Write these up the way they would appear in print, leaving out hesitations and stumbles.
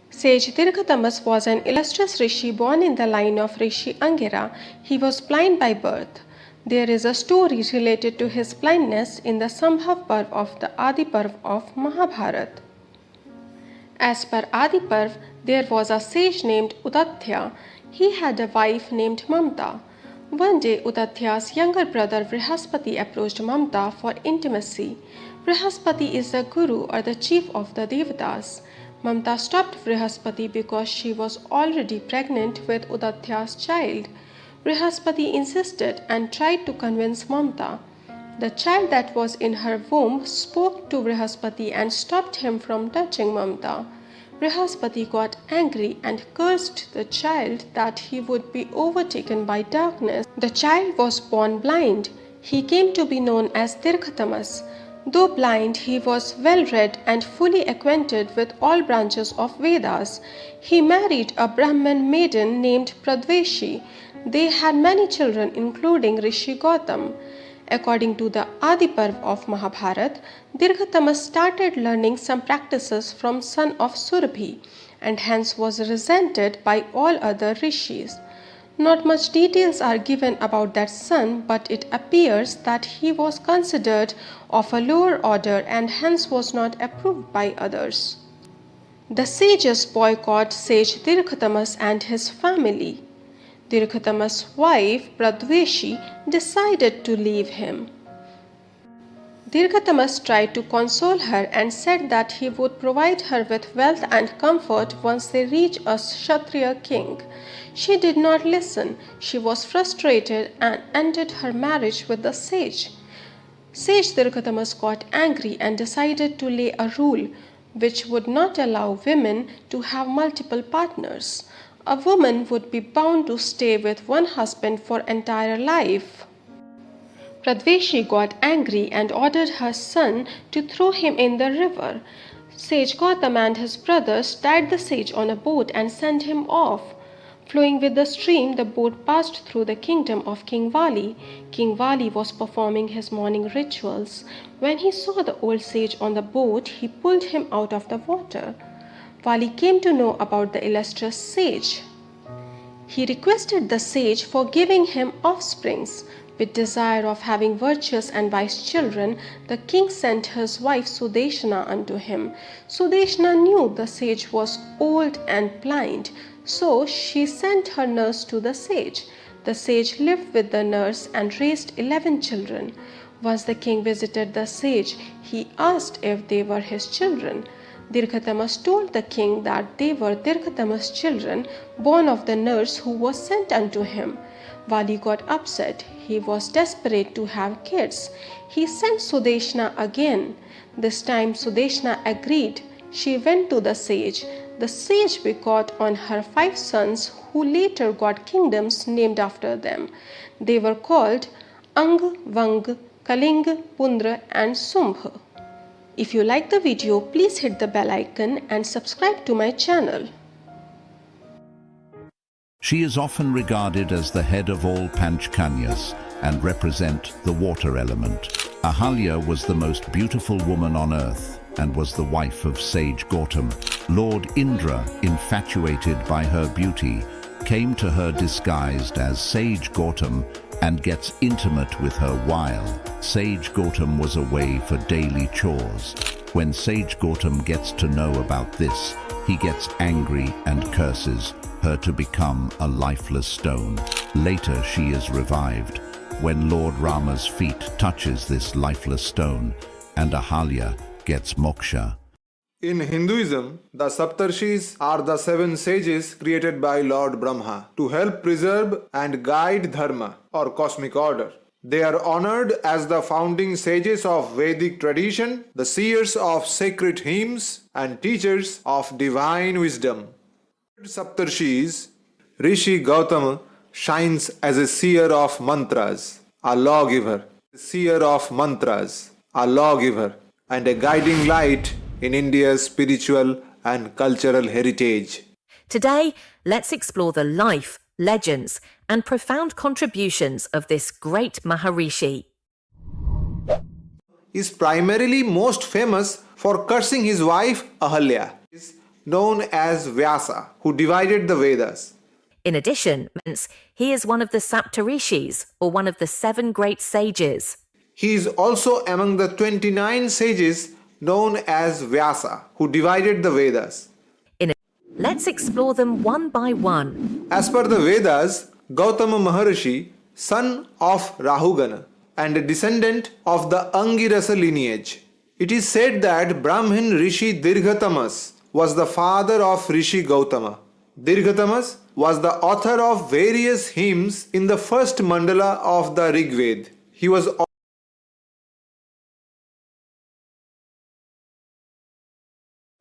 Sage Dirkatamas was an illustrious rishi born in the line of Rishi Angirasa. He was blind by birth. There is a story related to his blindness in the Sambhav Parv of the Adi Parv of Mahabharata. As per Adi Parv, there was a sage named Udatya. He had a wife named Mamta. One day, Udatya's younger brother Vrihaspati approached Mamta for intimacy. Vrihaspati is the guru or the chief of the Devatas. Mamta stopped Vrihaspati because she was already pregnant with Udatya's child. Vrihaspati insisted and tried to convince Mamta. The child that was in her womb spoke to Vrihaspati and stopped him from touching Mamta. Vrihaspati got angry and cursed the child that he would be overtaken by darkness. The child was born blind. He came to be known as Dirkatamas. Though blind, he was well read and fully acquainted with all branches of Vedas. He married a Brahmin maiden named Praveshi. They had many children, including Rishi Gautam. According to the Adi Parv of Mahabharata, Dirkatamas started learning some practices from son of Surabhi and hence was resented by all other rishis. Not much details are given about that son, but it appears that he was considered of a lower order and hence was not approved by others. The sages boycott sage Dirkatamas and his family. Dirkatamas' wife, Praveshi, decided to leave him. Dirkatamas tried to console her and said that he would provide her with wealth and comfort once they reach a Kshatriya king. She did not listen. She was frustrated and ended her marriage with the sage. Sage Dirkatamas got angry and decided to lay a rule which would not allow women to have multiple partners. A woman would be bound to stay with one husband for entire life. Praveshi got angry and ordered her son to throw him in the river. Sage Gautam and his brothers tied the sage on a boat and sent him off. Flowing with the stream, the boat passed through the kingdom of King Wali. King Wali was performing his morning rituals. When he saw the old sage on the boat, he pulled him out of the water. Wali came to know about the illustrious sage. He requested the sage for giving him offsprings. With desire of having virtuous and wise children, the king sent his wife Sudishna unto him. Sudishna knew the sage was old and blind, so she sent her nurse to the sage. The sage lived with the nurse and raised 11 children. Once the king visited the sage, he asked if they were his children. Dirkatamas told the king that they were Dirkatamas' children, born of the nurse who was sent unto him. Wali got upset. He was desperate to have kids. He sent Sudishna again. This time Sudishna agreed. She went to the sage. The sage begot on her 5 sons who later got kingdoms named after them. They were called Ang, Vang, Kaling, Pundra and Sumbh. If you like the video, please hit the bell icon and subscribe to my channel. She is often regarded as the head of all Panchkanyas and represent the water element. Ahalya was the most beautiful woman on earth and was the wife of sage Gautam. Lord Indra, infatuated by her beauty, came to her disguised as sage Gautam and gets intimate with her while sage Gautam was away for daily chores. When sage Gautam gets to know about this, he gets angry and curses her to become a lifeless stone. Later she is revived when Lord Rama's feet touches this lifeless stone and Ahalya gets moksha. In Hinduism, the Sapta Rishis are the 7 sages created by Lord Brahma to help preserve and guide dharma or cosmic order. They are honored as the founding sages of Vedic tradition, the seers of sacred hymns, and teachers of divine wisdom. Sapta Rishis, Rishi Gautam shines as a seer of mantras, a lawgiver, seer of mantras, a lawgiver, and a guiding light in India's spiritual and cultural heritage. Today, let's explore the life, legends, and profound contributions of this great Maharishi. Is primarily most famous for cursing his wife Ahalya. His known as Vyasa, who divided the Vedas. In addition, he is one of the Sapta Rishis, or one of the 7 great sages. He is also among the 29 sages known as Vyasa, who divided the Vedas. Let's explore them one by one. As per the Vedas, Gautama Maharishi, son of Rahugana and a descendant of the Angirasa lineage. It is said that Brahmin Rishi Dirkatamas was the father of Rishi Gautama. Dirkatamas was the author of various hymns in the first mandala of the Rig Veda. He was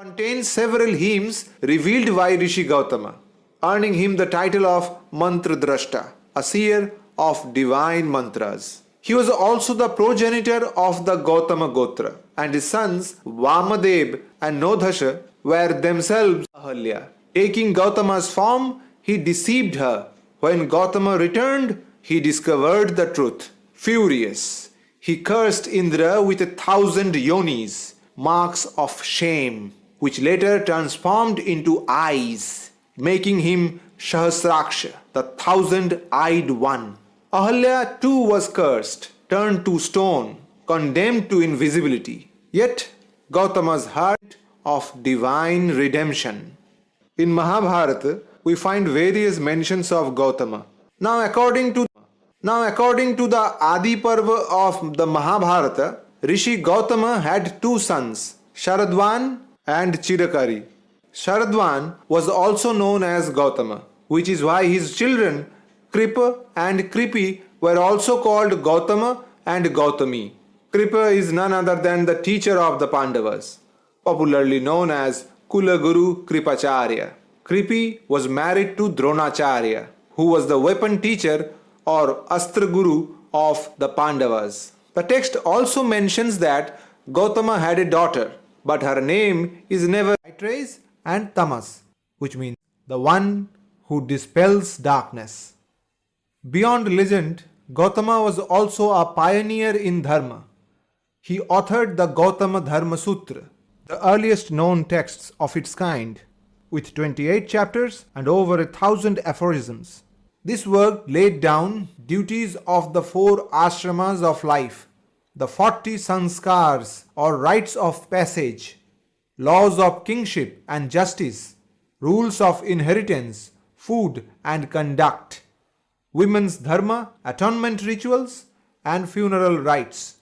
contains several hymns revealed by Rishi Gautama, earning him the title of Mantra Draashta, a seer of divine mantras. He was also the progenitor of the Gautama Gotra, and his sons Vamadev and Nodhasha were themselves Ahalya. Taking Gautama's form, he deceived her. When Gautama returned, he discovered the truth. Furious, he cursed Indra with 1,000 yonis, marks of shame, which later transformed into eyes, making him Sahasraksha, the 1,000-eyed one. Ahalya too was cursed, turned to stone, condemned to invisibility. Yet Gautama's heart of divine redemption. In Mahabharata, we find various mentions of Gautama. Now according to the Adi Parva of the Mahabharata, Rishi Gautama had 2 sons, Sharadvan and Chirakari. Sharadvan was also known as Gautama, which is why his children Kripa and Kripi were also called Gautama and Gautami. Kripa is none other than the teacher of the Pandavas, popularly known as Kulaguru Kripacharya. Kripi was married to Dronacharya, who was the weapon teacher or Astra Guru of the Pandavas. The text also mentions that Gautama had a daughter, but her name is never Maitreya and Tamas, which means the one who dispels darkness. Beyond legend, Gautama was also a pioneer in Dharma. He authored the Gautama Dharma Sutra, the earliest known texts of its kind, with 28 chapters and over 1,000 aphorisms. This work laid down duties of the 4 ashramas of life, the 40 sanskars or rites of passage, laws of kingship and justice, rules of inheritance, food and conduct, women's dharma, atonement rituals, and funeral rites.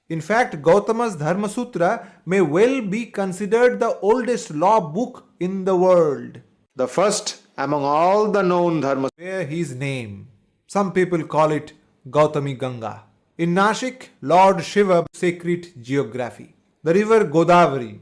In fact, Gautama's Dharma Sutra may well be considered the oldest law book in the world. The first among all the known dharmas bear his name. Some people call it Gautami Ganga. In Nashik, Lord Shiva sacred geography. The river Godavari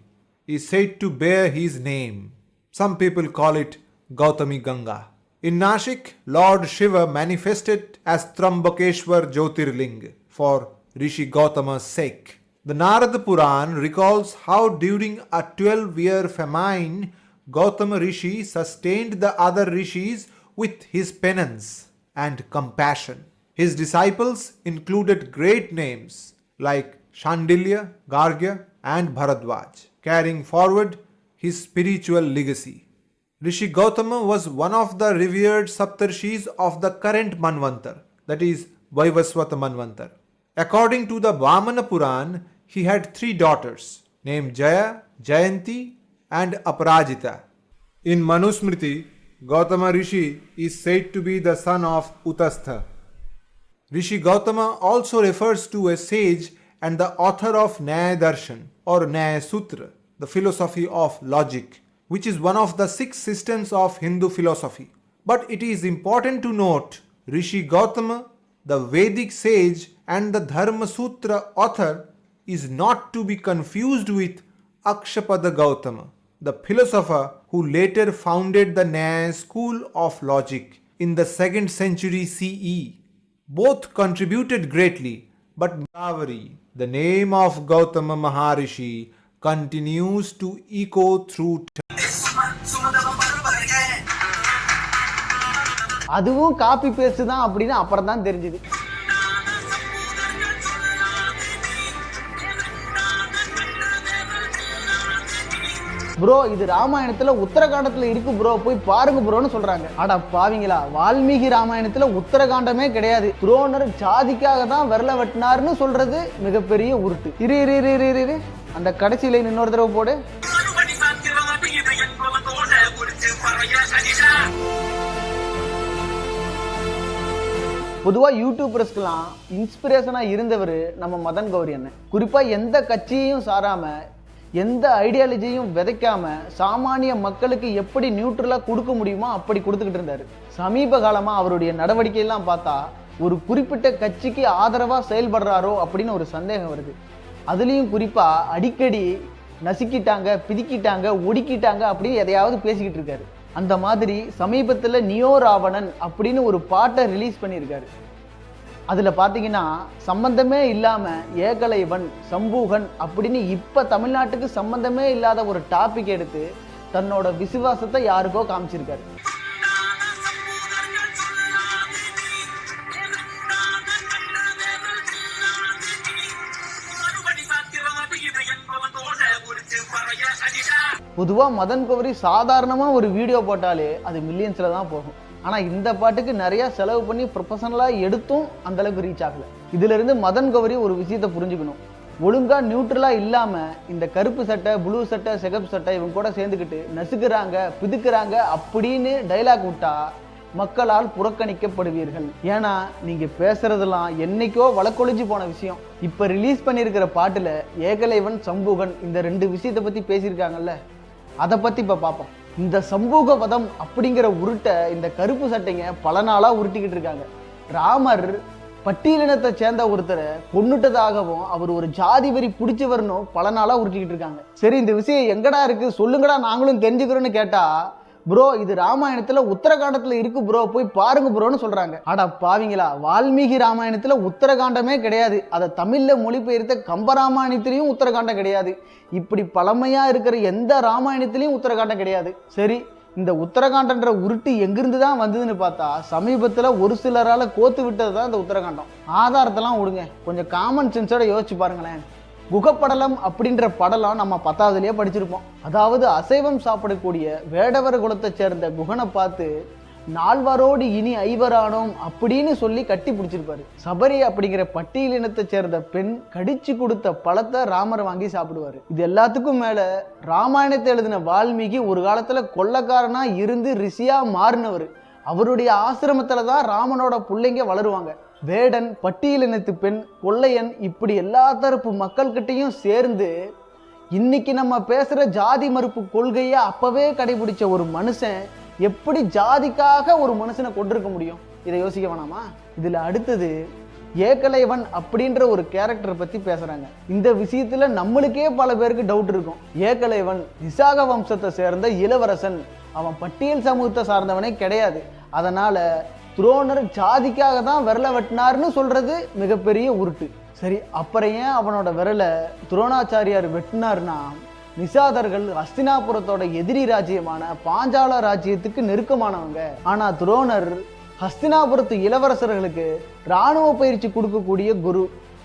is said to bear his name. Some people call it Gautami Ganga. In Nashik, Lord Shiva manifested as Trambakeshwar Jyotirling for Rishi Gautama's sake. The Narada Puran recalls how during a 12-year famine, Gautama Rishi sustained the other rishis with his penance and compassion. His disciples included great names like Shandilya, Gargya and Bharadwaj, carrying forward his spiritual legacy. Rishi Gautama was one of the revered Sapta Rishis of the current Manvantar, that is Vrihaspati Manvantar. According to the Vamana Puran, he had 3 daughters named Jaya, Jayanti and Aparajita. In Manusmriti, Gautama Rishi is said to be the son of Utastha. Rishi Gautama also refers to a sage and the author of Nyaya Darshan or Nyaya Sutra, the philosophy of logic, which is one of the 6 systems of Hindu philosophy. But it is important to note Rishi Gautama, the Vedic sage and the Dharma Sutra author, is not to be confused with Akshapada Gautama, the philosopher who later founded the Nyaya school of logic in the 2nd century CE. Both contributed greatly, but Godavari, the name of Gautama Maharishi, continues to echo through அதுவும் copy paste தான் அப்படின்னு அப்புறம் தான் தெரிஞ்சது. Bro இது ராமாயணத்துல உத்தரகாண்டத்துல இருக்கு bro, போய் பாருங்க ப்ரோன்னு சொல்றாங்க. அட பாவிங்களா, வால்மீகி ராமாயணத்துல உத்தரகாண்டமே கிடையாது. துரோணர் ஜாதிக்காக தான் விரல வெட்டினார்னு சொல்றது மிகப்பெரிய உருட்டு. இரு அந்த கடைசியில இன்னொரு தடவை போடு. பொதுவாக யூடியூபர்ஸ்க்கெல்லாம் இன்ஸ்பிரேஷனாக இருந்தவர் நம்ம மதன் கௌரி அண்ணன். குறிப்பாக எந்த கட்சியையும் சாராமல் எந்த ஐடியாலஜியும் விதைக்காம சாமானிய மக்களுக்கு எப்படி நியூட்ரலாக கொடுக்க முடியுமோ அப்படி கொடுத்துக்கிட்டு இருந்தார். சமீப காலமாக அவருடைய நடவடிக்கையெல்லாம் பார்த்தா ஒரு குறிப்பிட்ட கட்சிக்கு ஆதரவாக செயல்படுறாரோ அப்படின்னு ஒரு சந்தேகம் வருது. அதுலேயும் குறிப்பாக அடிக்கடி நசுக்கிட்டாங்க, பிதிக்கிட்டாங்க, ஒடுக்கிட்டாங்க அப்படின்னு எதையாவது பேசிக்கிட்டு இருக்காரு. அந்த மாதிரி சமீபத்தில் நியோ ராவணன் அப்படின்னு ஒரு பாட்டை ரிலீஸ் பண்ணியிருக்காரு. அதில் பார்த்தீங்கன்னா சம்பந்தமே இல்லாமல் ஏகலைவன் சம்பூகன் அப்படின்னு இப்போ தமிழ்நாட்டுக்கு சம்பந்தமே இல்லாத ஒரு டாபிக் எடுத்து தன்னோட விசுவாசத்தை யாருக்கோ காமிச்சிருக்காரு. பொதுவாக மதன் கௌரி சாதாரணமாக ஒரு வீடியோ போட்டாலே அது மில்லியன்ஸில் தான் போகும். ஆனால் இந்த பாட்டுக்கு நிறையா செலவு பண்ணி ப்ரொஃபஷனலாக எடுத்தும் அந்தளவுக்கு ரீச் ஆகலை. இதிலிருந்து மதன் கௌரி ஒரு விஷயத்தை புரிஞ்சுக்கணும். ஒழுங்காக நியூட்ரலாக இல்லாமல் இந்த கருப்பு சட்டை, ப்ளூ சட்டை, சிகப்பு சட்டை இவங்க கூட சேர்ந்துக்கிட்டு நசுக்கிறாங்க, பிதுக்குறாங்க அப்படின்னு டைலாக் விட்டா மக்களால் புறக்கணிக்கப்படுவீர்கள். ஏன்னா நீங்கள் பேசுறதெல்லாம் என்னைக்கோ வழக்கொழிஞ்சு போன விஷயம். இப்போ ரிலீஸ் பண்ணியிருக்கிற பாட்டில் ஏகலைவன் சம்பூகன் இந்த 2 விஷயத்தை பற்றி பேசியிருக்காங்கல்ல, அதை பற்றி இப்போ பார்ப்போம். இந்த சம்பூக வதம் அப்படிங்கிற உருட்டை இந்த கருப்பு சட்டைங்க பல நாளாக உருட்டிக்கிட்டு இருக்காங்க. ராமர் பட்டியலினத்தை சேர்ந்த ஒருத்தரை கொன்னுட்டதாகவும் அவர் ஒரு ஜாதி வரி பிடிச்சவர்னும் பல நாளாக உருட்டிக்கிட்டு இருக்காங்க. சரி, இந்த விஷயம் எங்கடா இருக்குது சொல்லுங்கடா நாங்களும் தெரிஞ்சுக்கிறோன்னு கேட்டால், ப்ரோ இது ராமாயணத்துல உத்தரகாண்டத்துல இருக்கு ப்ரோ, போய் பாருங்க ப்ரோன்னு சொல்றாங்க. அட பாவிங்களா, வால்மீகி ராமாயணத்துல உத்தரகாண்டமே கிடையாது. அதை தமிழ்ல மொழிபெயர்த்த கம்பராமாயணத்திலையும் உத்தரகாண்டம் கிடையாது. இப்படி பழமையா இருக்கிற எந்த ராமாயணத்திலையும் உத்தரகாண்டம் கிடையாது. சரி, இந்த உத்தரகாண்டன்ற உருட்டு எங்கிருந்து தான் வந்ததுன்னு பார்த்தா சமீபத்தில் ஒரு சிலரால் கோத்து விட்டது தான் இந்த உத்தரகாண்டம். ஆதாரத்தெல்லாம் விடுங்க, கொஞ்சம் காமன் சென்ஸோட யோசிச்சு பாருங்களேன். குகப்படலம் அப்படின்ற படலம் நம்ம 10வதுலேயே படிச்சிருப்போம். அதாவது அசைவம் சாப்பிடக்கூடிய வேடவர் குலத்தை சேர்ந்த குகனை பார்த்து நால்வரோடு இனி ஐவரானோம் அப்படின்னு சொல்லி கட்டி பிடிச்சிருப்பாரு. சபரி அப்படிங்கிற பட்டியலினத்தை சேர்ந்த பெண் கடிச்சு கொடுத்த பழத்தை ராமர் வாங்கி சாப்பிடுவாரு. இது எல்லாத்துக்கும் மேல ராமாயணத்தை எழுதின வால்மீகி ஒரு காலத்துல கொள்ளக்காரனா இருந்து ரிஷியா மாறினவர். அவருடைய ஆசிரமத்துல தான் ராமனோட பிள்ளைங்க வளருவாங்க. வேடன், பட்டியலினத்து பெண், கொள்ளையன் இப்படி எல்லா தரப்பு மக்கள்கிட்டையும் சேர்ந்து இன்னைக்கு நம்ம பேசுற ஜாதி மறுப்பு கொள்கையை அப்பவே கடைபிடிச்ச ஒரு மனுஷன் எப்படி ஜாதிக்காக ஒரு மனுஷனை கொண்டிருக்க முடியும்? இதை யோசிக்க வேணாமா? இதுல அடுத்தது ஏகலைவன் அப்படின்ற ஒரு கேரக்டரை பத்தி பேசுறாங்க. இந்த விஷயத்துல நம்மளுக்கே பல பேருக்கு டவுட் இருக்கும். ஏகலைவன் விசாக வம்சத்தை சேர்ந்த இளவரசன், அவன் பட்டியல் சமூகத்தை சார்ந்தவனே கிடையாது. அதனால துரோணர் ஜாதிக்காக தான் விரல வெட்டினார்னு சொல்றது மிகப்பெரிய உருட்டு. சரி, அப்புறம் ஏன் அவனோட விரலை துரோணாச்சாரியார் வெட்டினார்னா, நிசாதர்கள் ஹஸ்தினாபுரத்தோட எதிரி ராஜ்யமான பாஞ்சால ராஜ்யத்துக்கு நெருக்கமானவங்க. ஆனா துரோணர் ஹஸ்தினாபுரத்து இளவரசர்களுக்கு இராணுவ பயிற்சி கொடுக்கக்கூடிய குரு.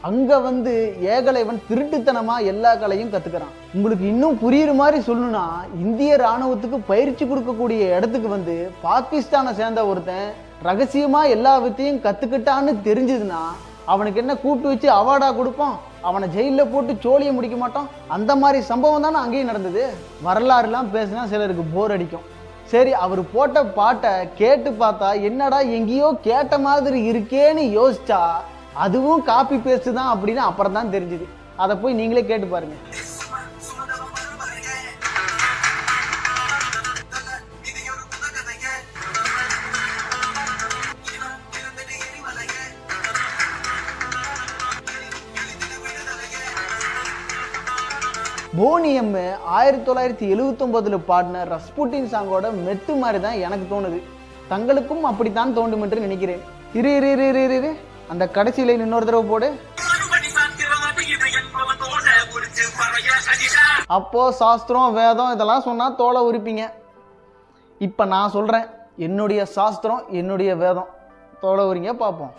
அங்க வந்து ஏகலைவன் திருட்டுத்தனமா எல்லா கலையும் கத்துக்கிறான். உங்களுக்கு இன்னும் புரியுற மாதிரி சொல்லணும்னா, இந்திய இராணுவத்துக்கு பயிற்சி கொடுக்கக்கூடிய இடத்துக்கு வந்து பாகிஸ்தானை சேர்ந்த ஒருத்தன் ரகசியமா எல்லா வித்தையும் கத்துக்கிட்டான்னு தெரிஞ்சதுன்னா அவனுக்கு என்ன கூப்பிட்டு வச்சு அவார்டா கொடுப்போம்? அவனை ஜெயிலில் போட்டு சோழியை முடிக்க மாட்டோம்? அந்த மாதிரி சம்பவம் தானே அங்கேயும் நடந்தது. வரலாறுலாம் பேசினா சிலருக்கு போர் அடிக்கும். சரி, அவர் போட்ட பாட்டை கேட்டு பார்த்தா என்னடா எங்கேயோ கேட்ட மாதிரி இருக்கேன்னு யோசிச்சா அதுவும் காப்பி பேஸ்ட் தான் அப்படின்னு அப்புறம் தான் தெரிஞ்சுது. அதை போய் நீங்களே கேட்டு பாருங்க. போனியம் 1979 பாடின ரஸ்புட்டின் சாங்கோட மெட்டு மாதிரி தான் எனக்கு தோணுது. தங்களுக்கும் அப்படித்தான் தோண்டும் என்று நினைக்கிறேன். இரு அந்த கடைசியில இன்னொரு தடவை போடு. அப்போ சாஸ்திரம், வேதம் இதெல்லாம் சொன்னா தோலை உரிப்பீங்க. இப்ப நான் சொல்றேன், என்னுடைய சாஸ்திரம், என்னுடைய வேதம், தோலை உரிங்க பார்ப்போம்.